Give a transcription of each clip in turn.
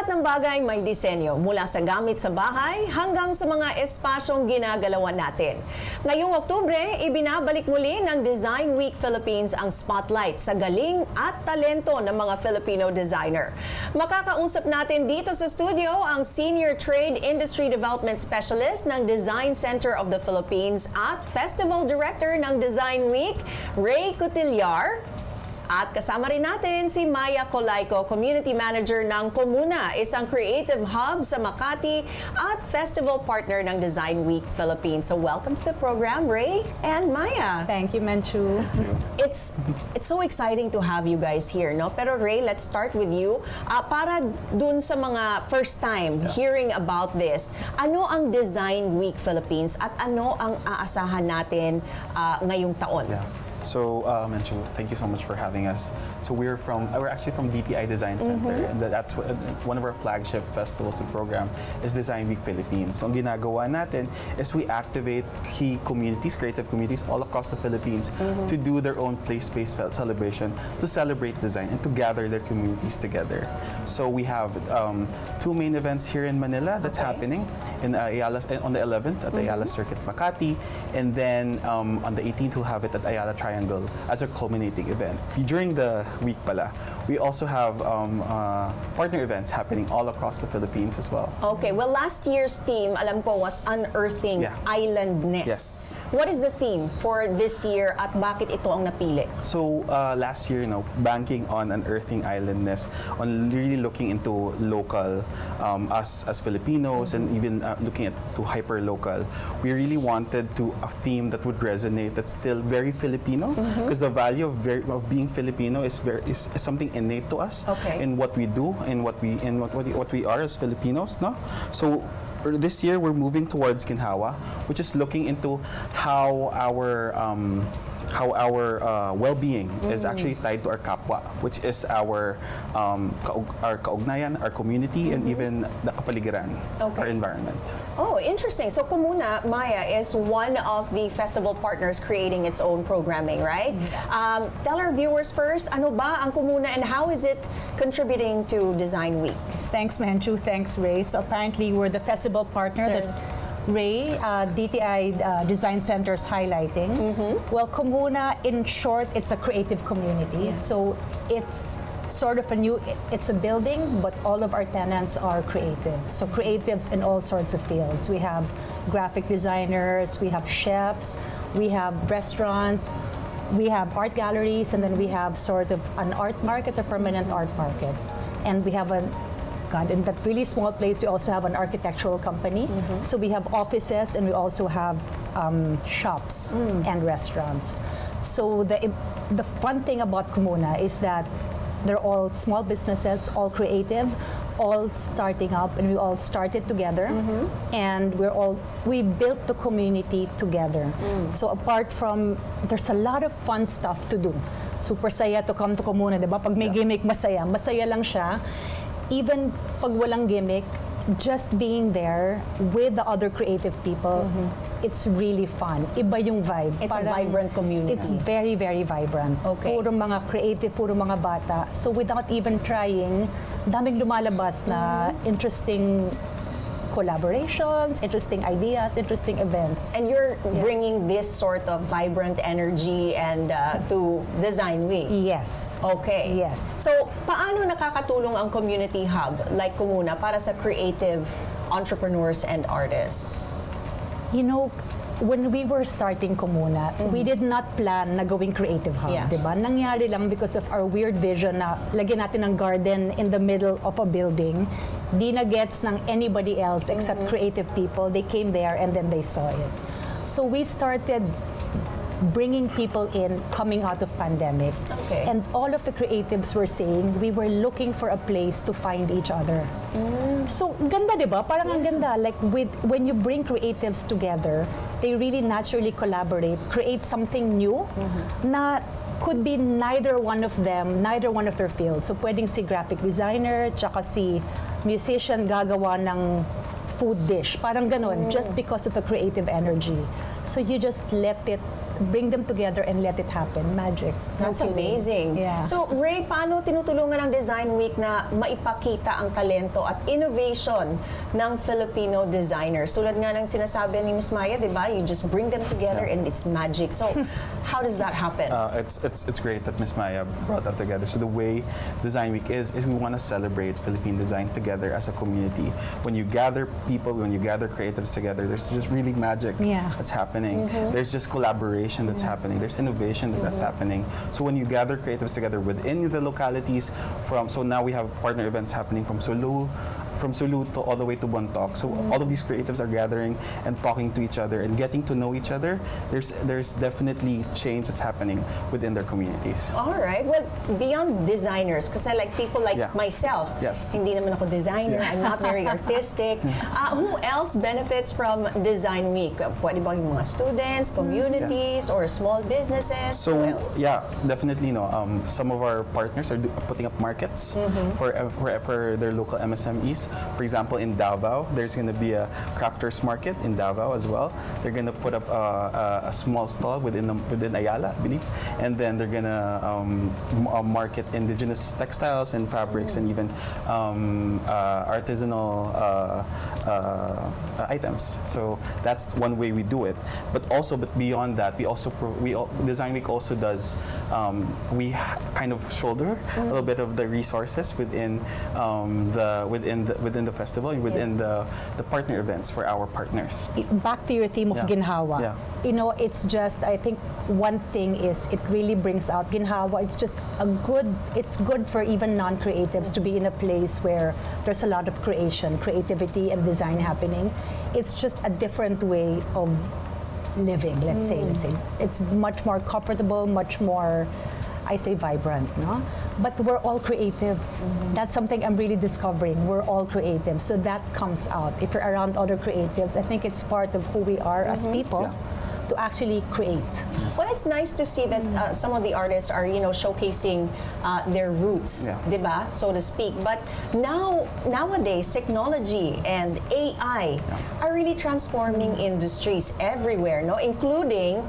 Lahat ng bagay may disenyo, mula sa gamit sa bahay hanggang sa mga espasyong ginagalawan natin. Ngayong Oktubre, ibinabalik muli ng Design Week Philippines ang spotlight sa galing at talento ng mga Filipino designer. Makakausap natin dito sa studio ang Senior Trade Industry Development Specialist ng Design Center of the Philippines at Festival Director ng Design Week, Ray Cutillar. At kasama rin natin si Maya Colayco, Community Manager ng Comuna, isang creative hub sa Makati at festival partner ng Design Week Philippines. So welcome to the program, Ray and Maya. Thank you, Menchu. It's so exciting to have you guys here, no? Pero Ray, let's start with you. Para dun sa mga first time hearing about this, ano ang Design Week Philippines at ano ang aasahan natin ngayong taon? Yeah. So, Menchu, thank you so much for having us. So we're actually from DTI Design Center, and that's one of our flagship festivals and program is Design Week Philippines. So, ang ginagawa natin is we activate key communities, creative communities all across the Philippines to do their own place-based celebration to celebrate design and to gather their communities together. So we have two main events here in Manila that's happening in Ayala on the 11th at Ayala Circuit Makati, and then on the 18th we'll have it at Ayala Triangle as a culminating event. During the week pala, we also have partner events happening all across the Philippines as well. Okay, well last year's theme, alam ko, was unearthing islandness. Yes. What is the theme for this year at bakit ito ang napili? So last year, banking on unearthing islandness, on really looking into local, us as Filipinos, and even looking at to hyper local, we really wanted a theme that would resonate, that's still very Filipino, because the value of being Filipino is something innate to us in what we do and what we are as Filipinos, no? So this year we're moving towards Ginhawa, which is looking into how our well-being is actually tied to our kapwa, which is our kaugnayan, our community, and even the kapaligiran, our environment. Oh, interesting. So Comuna, Maya, is one of the festival partners creating its own programming, right? Yes. Tell our viewers first, ano ba ang Comuna and how is it contributing to Design Week? Thanks, Menchu. Thanks, Ray. So apparently we're the festival partner that Ray, DTI Design Center is highlighting. Well, Comuna, in short, it's a creative community. So it's sort of it's a building, but all of our tenants are creatives. So creatives in all sorts of fields. We have graphic designers, we have chefs, we have restaurants, we have art galleries, and then we have sort of an art market, a permanent art market. And we have in that really small place, we also have an architectural company. So we have offices and we also have shops and restaurants. So the fun thing about Comuna is that they're all small businesses, all creative, all starting up, and we all started together. And we built the community together. So apart from, there's a lot of fun stuff to do. Super saya to come to Comuna, diba? Pag may gimmick, masaya lang siya. Even pag walang gimmick, just being there with the other creative people, it's really fun. Iba yung vibe. It's a vibrant community. It's very, very vibrant. Okay. Puro mga creative, puro mga bata. So without even trying, daming lumalabas na interesting collaborations, interesting ideas, interesting events. And you're bringing this sort of vibrant energy and to Design Week. Yes. Okay. Yes. So, paano nakakatulong ang community hub like Comuna para sa creative entrepreneurs and artists? You know, when we were starting Comuna, we did not plan na gawing creative hub, diba? Nangyari lang because of our weird vision na lagyan natin ng garden in the middle of a building. Di na gets ng anybody else except creative people. They came there and then they saw it. So we started bringing people in coming out of pandemic. And all of the creatives were saying we were looking for a place to find each other. So ganda, diba? Parang ang ganda. Like when you bring creatives together, they really naturally collaborate, create something new na could be neither one of their fields. So pwedeng si graphic designer, tsaka si musician gagawa ng food dish. Parang ganon, just because of the creative energy. So you just let it bring them together and let it happen. Magic. That's No kidding. amazing. Yeah. So, Ray, paano tinutulungan ng Design Week na maipakita ang talento at innovation ng Filipino designers? Tulad nga ng sinasabi ni Ms. Maya, di ba? You just bring them together and it's magic. So, how does that happen? It's great that Miss Maya brought that together. So the way Design Week is we want to celebrate Philippine design together as a community. When you gather people, when you gather creatives together, there's just really magic that's happening. There's just collaboration that's happening. There's innovation that's happening. So when you gather creatives together within the localities, so now we have partner events happening from Sulu to all the way to Bontoc. So all of these creatives are gathering and talking to each other and getting to know each other. There's definitely change that's happening within their communities. All right. Well, beyond designers, because I like people like myself. Yes. Hindi naman ako designer. I'm not very artistic. Who else benefits from Design Week? Pwede bang yung mga students, communities, or small businesses? So Who else? yeah, definitely no. Some of our partners are putting up markets for their local MSMEs. For example, in Davao, there's going to be a crafters market in Davao as well. They're going to put up a small stall within Ayala, I believe, and then they're going to market indigenous textiles and fabrics and even artisanal items. So that's one way we do it. But beyond that, Design Week also does. We kind of shoulder a little bit of the resources within the festival and within the partner events for our partners. Back to your theme of Ginhawa. Yeah. You know, it's just, I think one thing is it really brings out Ginhawa. It's just it's good for even non-creatives to be in a place where there's a lot of creativity and design happening. It's just a different way of living, let's say. It's much more comfortable, much more, I say, vibrant, no? But we're all creatives. That's something I'm really discovering. We're all creatives, so that comes out. If you're around other creatives, I think it's part of who we are as people to actually create. Well, it's nice to see that some of the artists are, showcasing their roots, diba, so to speak. But nowadays, technology and AI are really transforming industries everywhere, no, including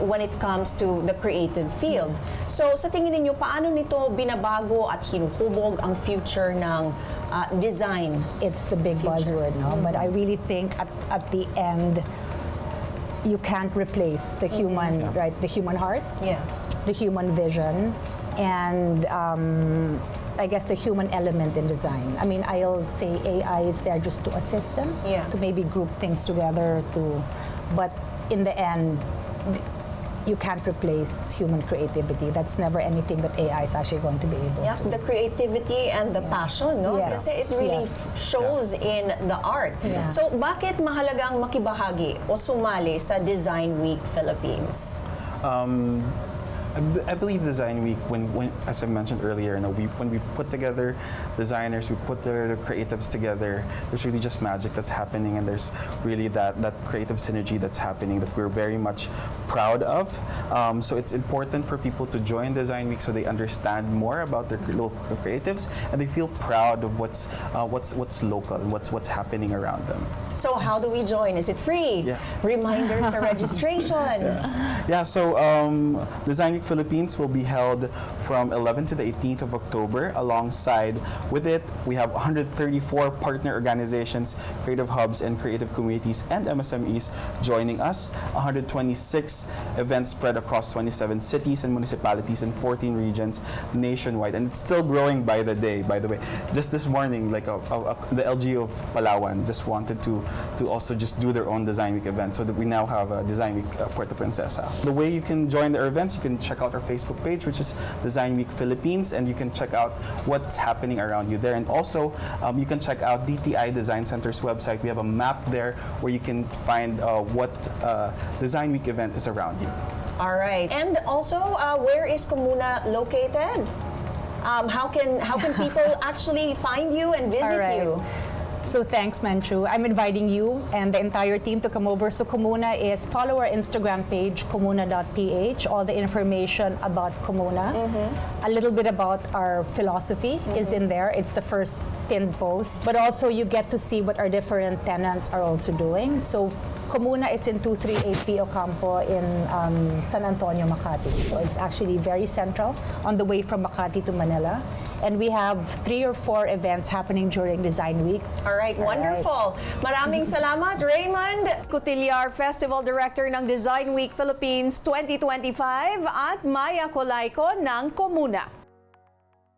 when it comes to the creative field. So, sa tingin niyo, paano nito binabago at hinuhubog ang future ng design? It's the big buzzword, no? But I really think at the end, you can't replace the human, right? The human heart, the human vision, and I guess the human element in design. I mean, I'll say AI is there just to assist them, to maybe group things together, but in the end, you can't replace human creativity. That's never anything that AI is actually going to be able to. The creativity and the passion, no? Yes. Kasi it really shows in the art. So, bakit mahalagang makibahagi o sumali sa Design Week Philippines? I believe Design Week, when as I mentioned earlier, when we put together designers, we put the creatives together, there's really just magic that's happening, and there's really that creative synergy that's happening that we're very much proud of. So it's important for people to join Design Week so they understand more about their local creatives and they feel proud of what's local and what's happening around them. So how do we join? Is it free? Reminders or registration? So Design Week Philippines will be held from 11 to the 18th of October. Alongside with it, we have 134 partner organizations, creative hubs, and creative communities and MSMEs joining us. 126 events spread across 27 cities and municipalities in 14 regions nationwide, and it's still growing by the day. By the way, just this morning, the LGU of Palawan just wanted to also just do their own Design Week event, so that we now have a Design Week Puerto Princesa. The way you can join our events, you can check out our Facebook page, which is Design Week Philippines, and you can check out what's happening around you there. And also, you can check out DTI Design Center's website. We have a map there where you can find what Design Week event is around you. All right. And also, where is Comuna located? How can people actually find you and visit you? So thanks, Menchu. I'm inviting you and the entire team to come over. So Comuna is, follow our Instagram page, comuna.ph. All the information about Comuna. A little bit about our philosophy is in there. It's the first pinned post. But also you get to see what our different tenants are also doing. So Comuna is in 238 P. Ocampo in San Antonio, Makati. So it's actually very central on the way from Makati to Manila. And we have 3 or 4 events happening during Design Week. All right, wonderful. Maraming salamat, Raymond Cutillar, Festival Director ng Design Week Philippines 2025 at Maya Colayco ng Comuna.